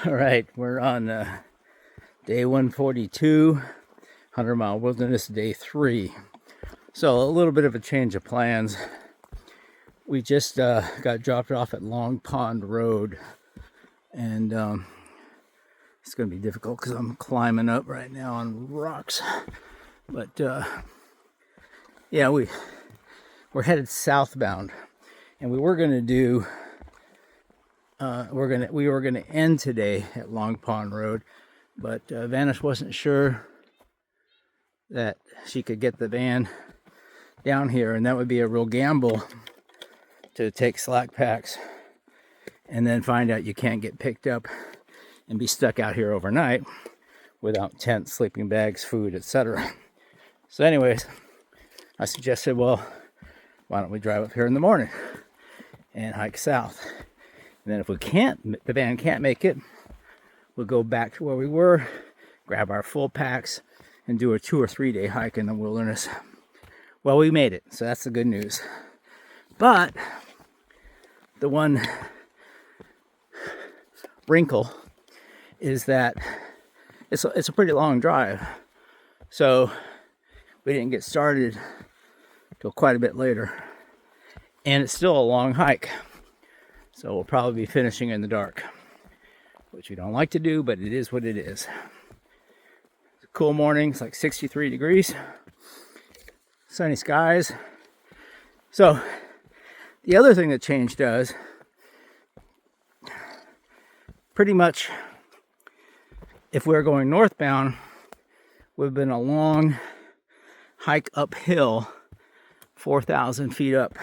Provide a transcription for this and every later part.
All right, we're on day 142, 100-mile wilderness, day 3. So a little bit of a change of plans. We just got dropped off at Long Pond Road, and it's going to be difficult because I'm climbing up right now on rocks. But yeah, we're headed southbound, and we were going to do. We were gonna end today at Long Pond Road, but Vanish wasn't sure that she could get the van down here, and that would be a real gamble to take slack packs and then find out you can't get picked up and be stuck out here overnight without tent, sleeping bags, food, etc. So anyways, I suggested, well, why don't we drive up here in the morning and hike south? And then if the van can't make it, we'll go back to where we were, grab our full packs, and do a 2 or 3 day hike in the wilderness. Well, we made it, so that's the good news. But the one wrinkle is that it's a pretty long drive. So we didn't get started till quite a bit later. And it's still a long hike. So we'll probably be finishing in the dark, which we don't like to do, but it is what it is. It's a cool morning. It's like 63 degrees, sunny skies. So the other thing that change does, pretty much, if we're going northbound, we've been a long hike uphill, 4,000 feet up.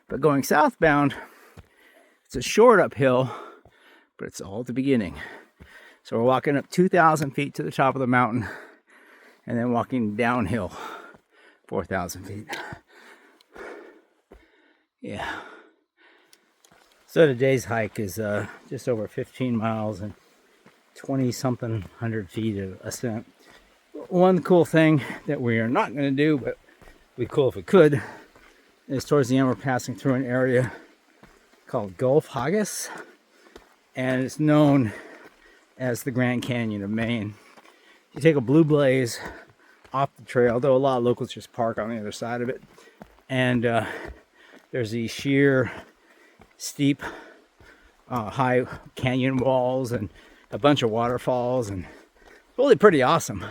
But going southbound, it's a short uphill, but it's all at the beginning. So we're walking up 2,000 feet to the top of the mountain and then walking downhill 4,000 feet. Yeah. So today's hike is just over 15 miles and 20-something hundred feet of ascent. One cool thing that we are not going to do, but it'd be cool if we could, is towards the end we're passing through an area called Gulf Haggis, and it's known as the Grand Canyon of Maine. You take a blue blaze off the trail, though a lot of locals just park on the other side of it, and there's these sheer, steep, high canyon walls and a bunch of waterfalls, and really pretty awesome.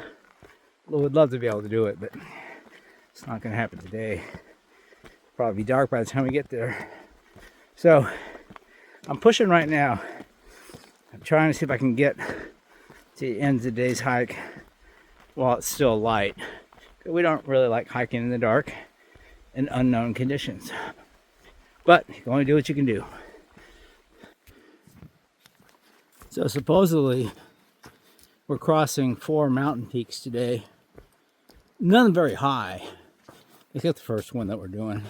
Would love to be able to do it, but it's not going to happen today. Probably be dark by the time we get there. So I'm pushing right now. I'm trying to see if I can get to the end of the day's hike while it's still light. We don't really like hiking in the dark in unknown conditions. But you can only do what you can do. So supposedly we're crossing 4 mountain peaks today. None very high, except the first one that we're doing,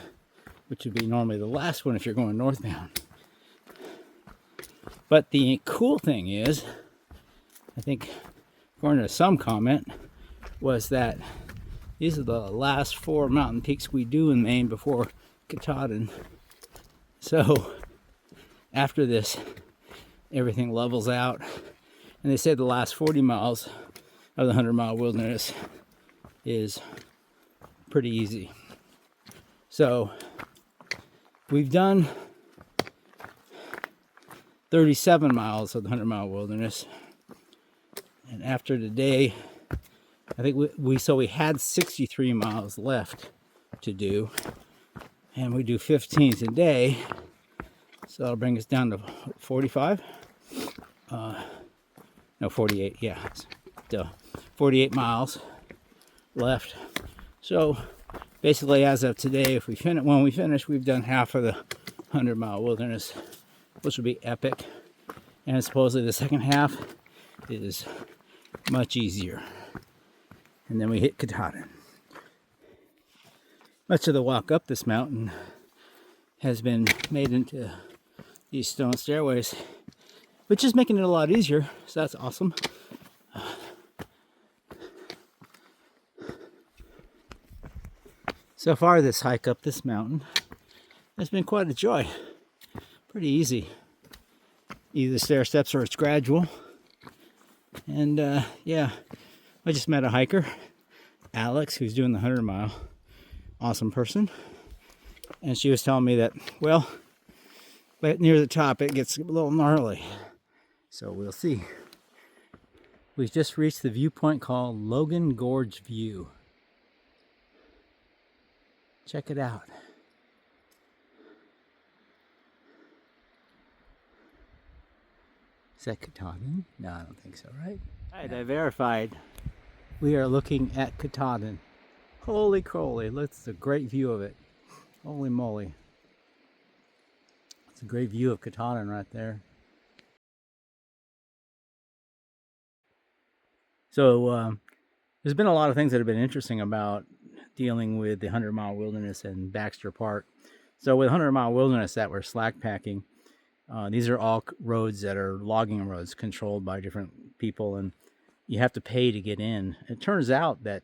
which would be normally the last one if you're going northbound. But the cool thing is, I think, according to some comment, was that these are the last 4 mountain peaks we do in Maine before Katahdin. So after this, everything levels out. And they say the last 40 miles of the 100-mile wilderness is pretty easy. So we've done 37 miles of the 100-mile wilderness, and after today, I think we had 63 miles left to do, and we do 15 today, so that'll bring us down to 45. No, 48. Yeah, so 48 miles left. So basically, as of today, when we finish, we've done half of the 100-mile wilderness, which will be epic. And supposedly the second half is much easier. And then we hit Katahdin. Much of the walk up this mountain has been made into these stone stairways, which is making it a lot easier, so that's awesome. So far, this hike up this mountain has been quite a joy. Pretty easy. either stair steps or it's gradual. And yeah, I just met a hiker, Alex, who's doing the 100-mile. Awesome person. And she was telling me that, well, near the top it gets a little gnarly. So we'll see. We've just reached the viewpoint called Logan Gorge View. Check it out. Is that Katahdin? No, I don't think so, right? Alright, I verified. We are looking at Katahdin. Holy crowley, that's a great view of it. Holy moly. It's a great view of Katahdin right there. So there's been a lot of things that have been interesting about dealing with the 100-mile wilderness and Baxter Park. So with 100-mile wilderness that we're slackpacking, these are all roads that are logging roads controlled by different people, and you have to pay to get in. It turns out that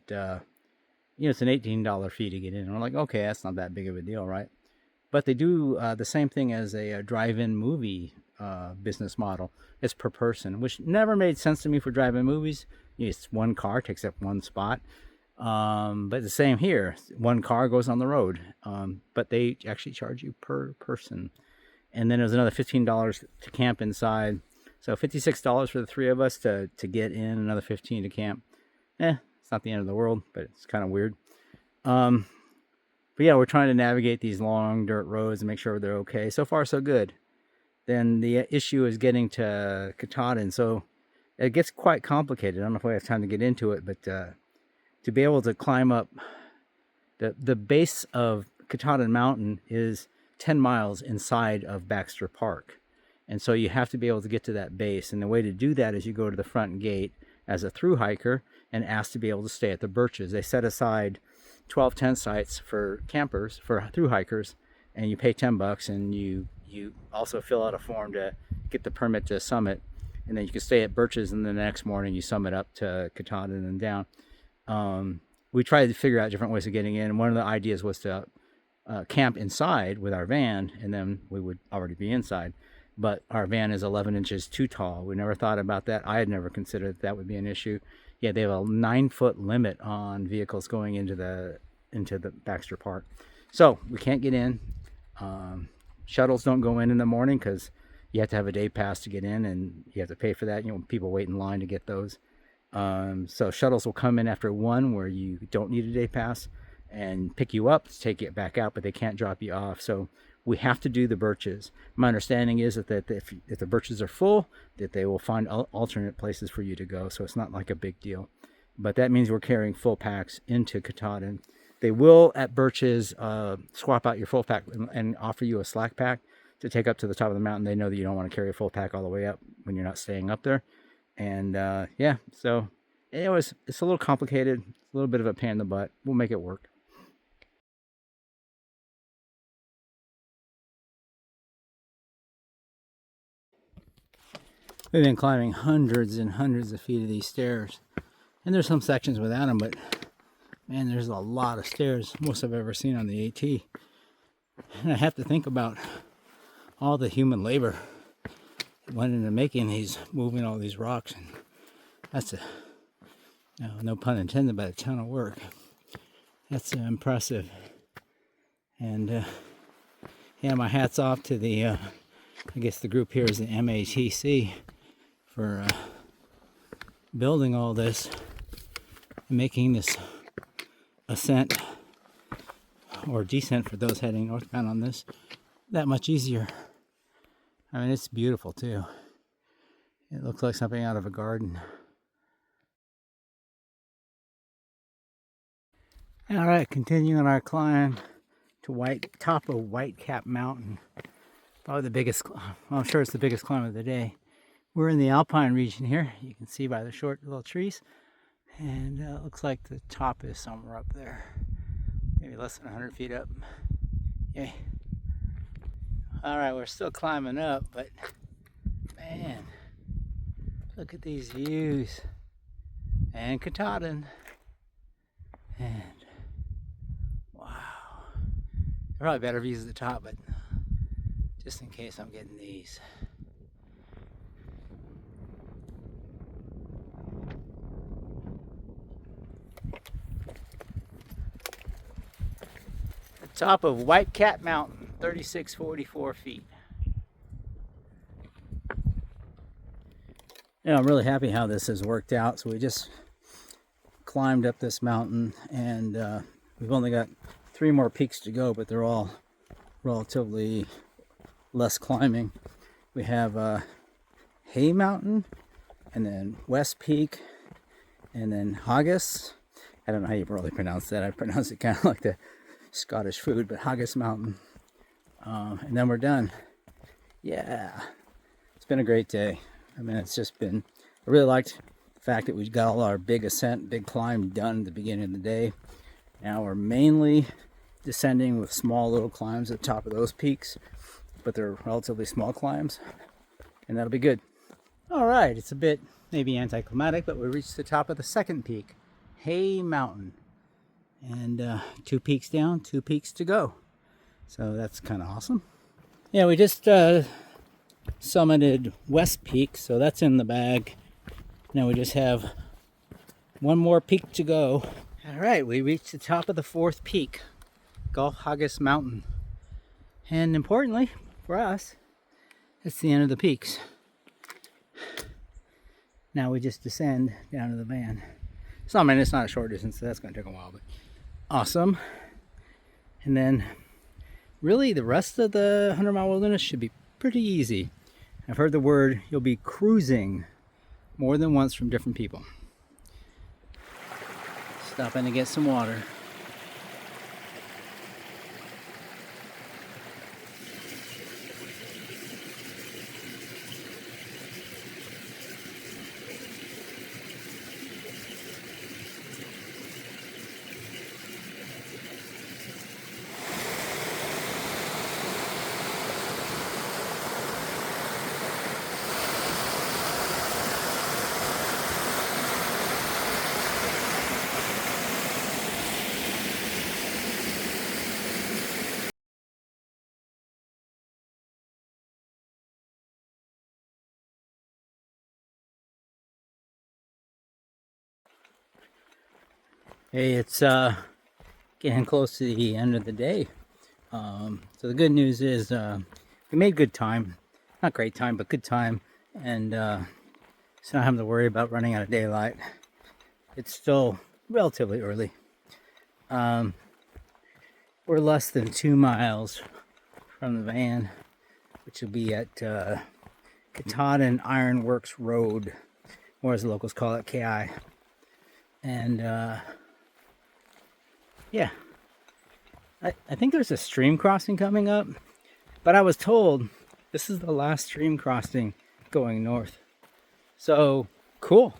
it's an $18 fee to get in. And we're like, okay, that's not that big of a deal, right? But they do the same thing as a drive-in movie business model. It's per person, which never made sense to me for drive-in movies. It's one car, takes up one spot. But the same here. One car goes on the road. But they actually charge you per person. And then there's another $15 to camp inside. So $56 for the three of us to get in, another $15 to camp. It's not the end of the world, but it's kind of weird. But yeah, we're trying to navigate these long dirt roads and make sure they're okay. So far, so good. Then the issue is getting to Katahdin. So it gets quite complicated. I don't know if we have time to get into it, but to be able to climb up, the base of Katahdin Mountain is 10 miles inside of Baxter Park. And so you have to be able to get to that base. And the way to do that is you go to the front gate as a through hiker and ask to be able to stay at the Birches. They set aside 12 tent sites for campers, for through hikers, and you pay $10, and you also fill out a form to get the permit to summit, and then you can stay at Birches, and the next morning you summit up to Katahdin and down. We tried to figure out different ways of getting in, and one of the ideas was to camp inside with our van, and then we would already be inside. But our van is 11 inches too tall. We never thought about that. I had never considered that would be an issue. Yeah, they have a 9-foot limit on vehicles going into the Baxter Park. So we can't get in. Shuttles don't go in the morning because you have to have a day pass to get in, and you have to pay for that. People wait in line to get those. So shuttles will come in after 1 where you don't need a day pass and pick you up to take it back out, but they can't drop you off. So we have to do the Birches. My understanding is that if the Birches are full, that they will find alternate places for you to go. So it's not like a big deal. But that means we're carrying full packs into Katahdin. They will at Birches swap out your full pack and offer you a slack pack to take up to the top of the mountain. They know that you don't want to carry a full pack all the way up when you're not staying up there. And yeah, so it's a little complicated. It's a little bit of a pain in the butt. We'll make it work. We've been climbing hundreds and hundreds of feet of these stairs. And there's some sections without them, but man, there's a lot of stairs, most I've ever seen on the AT. And I have to think about all the human labor that went into moving all these rocks. And that's no pun intended, but a ton of work. That's impressive. And yeah, my hat's off to the, I guess the group here is the MATC for building all this and making this ascent or descent for those heading northbound on this that much easier. I mean, it's beautiful too. It looks like something out of a garden. All right, continuing our climb to top of Whitecap Mountain. Probably the biggest, well, I'm sure it's the biggest climb of the day. We're in the Alpine region here. You can see by the short little trees. And it looks like the top is somewhere up there. Maybe less than 100 feet up. Yay. All right, we're still climbing up, but man, look at these views. And Katahdin. And wow. There are probably better views at the top, but just in case I'm getting these. Top of White Cat Mountain, 3644 feet. Yeah, I'm really happy how this has worked out. So we just climbed up this mountain, and we've only got 3 more peaks to go, but they're all relatively less climbing. We have Hay Mountain, and then West Peak, and then Haggis. I don't know how you really pronounce that. I pronounce it kind of like the Scottish food, but Haggis Mountain. And then we're done. Yeah, it's been a great day. I mean, it's just been, I really liked the fact that we got all our big ascent, big climb done at the beginning of the day. Now we're mainly descending with small little climbs at the top of those peaks, but they're relatively small climbs, and that'll be good. All right, it's a bit maybe anticlimactic, but we reached the top of the second peak, Hay Mountain, and 2 peaks down, 2 peaks to go. So that's kind of awesome. Yeah, we just summited West Peak, so that's in the bag. Now we just have 1 more peak to go. All right, we reached the top of the 4th peak, Gulf Haggis Mountain. And importantly for us, it's the end of the peaks. Now we just descend down to the van. So I mean, it's not a short distance, so that's going to take a while, but awesome. And then really the rest of the 100-mile wilderness should be pretty easy. I've heard the word you'll be cruising more than once from different people. Stopping to get some water. Hey, it's getting close to the end of the day. So the good news is we made good time. Not great time, but good time. And so not having to worry about running out of daylight. It's still relatively early. We're less than 2 miles from the van, which will be at Katahdin Ironworks Road, or as the locals call it, KI. And yeah, I think there's a stream crossing coming up, but I was told this is the last stream crossing going north. So cool.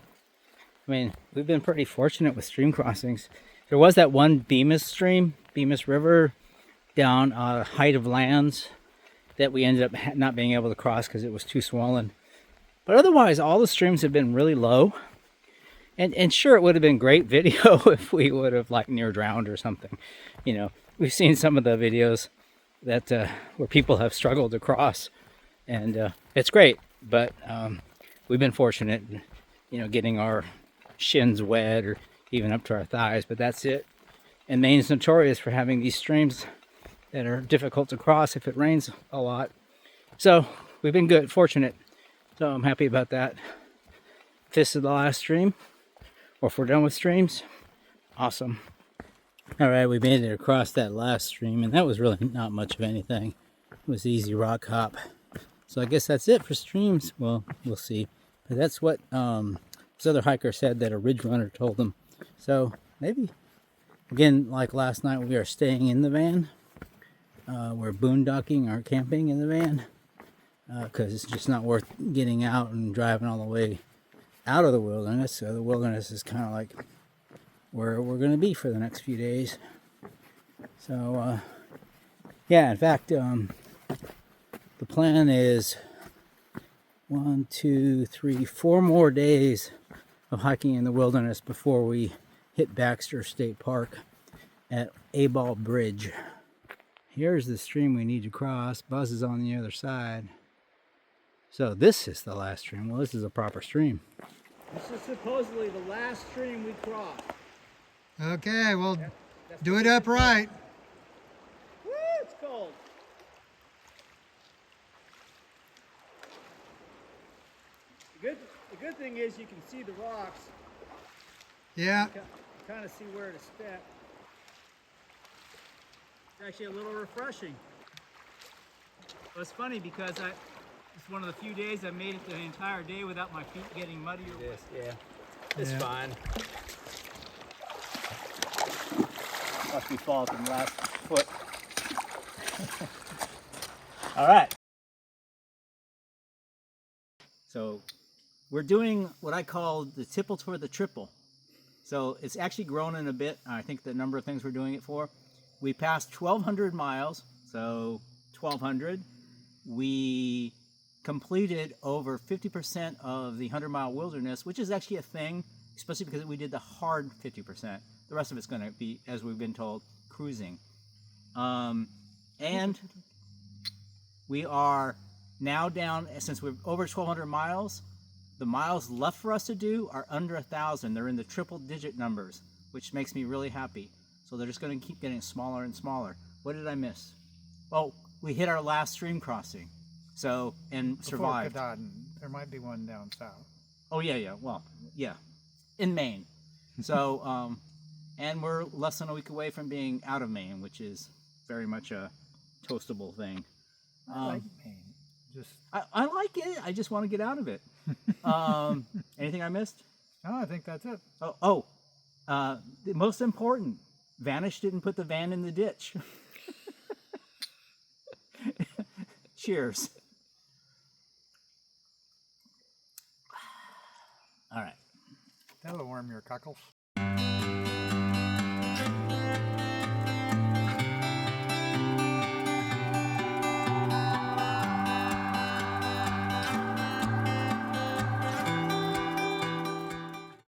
I mean, we've been pretty fortunate with stream crossings. There was that one Bemis stream, Bemis River, down Height of Lands that we ended up not being able to cross because it was too swollen. But otherwise, all the streams have been really low. And sure, it would have been great video if we would have like near drowned or something. You know, we've seen some of the videos that where people have struggled to cross, and it's great. But we've been fortunate, you know, getting our shins wet or even up to our thighs. But that's it. And Maine is notorious for having these streams that are difficult to cross if it rains a lot. So we've been fortunate. So I'm happy about that. This is the last stream. Or if we're done with streams, awesome. All right, we made it across that last stream, and that was really not much of anything. It was easy rock hop. So I guess that's it for streams. Well, we'll see. But that's what this other hiker said that a ridge runner told them. So maybe, again, like last night, we are staying in the van. We're boondocking or camping in the van because it's just not worth getting out and driving all the way out of the wilderness. So the wilderness is kind of like where we're going to be for the next few days. So yeah, in fact, the plan is 1, 2, 3, 4 more days of hiking in the wilderness before we hit Baxter State Park at A-Ball Bridge. Here's the stream we need to cross. Buzz is on the other side. So this is the last stream. Well, this is a proper stream. This is supposedly the last stream we crossed. Okay, well, do it upright. thing is you can see the rocks. Yeah. You kind of see where to step. It's actually a little refreshing. Well, it's funny because it's one of the few days I made it the entire day without my feet getting muddy or wet. Yeah, it's fine. Must be faulting the last foot. All right. So we're doing what I call the tipple toward the triple. So it's actually grown in a bit. I think the number of things we're doing it for. We passed 1,200 miles, so 1,200. We completed over 50% of the 100-mile wilderness, which is actually a thing, especially because we did the hard 50%. The rest of it's going to be, as we've been told, cruising. And we are now down, since we're over 1,200 miles, the miles left for us to do are under 1,000. They're in the triple-digit numbers, which makes me really happy. So they're just going to keep getting smaller and smaller. What did I miss? Oh, we hit our last stream crossing. So, and survived. Before Katahdin. There might be one down south. Oh, yeah. Well, yeah. In Maine. So, and we're less than a week away from being out of Maine, which is very much a toastable thing. I like Maine. I like it. I just want to get out of it. Anything I missed? No, I think that's it. The most important, Vanish didn't put the van in the ditch. Cheers. All right. That'll warm your cockles.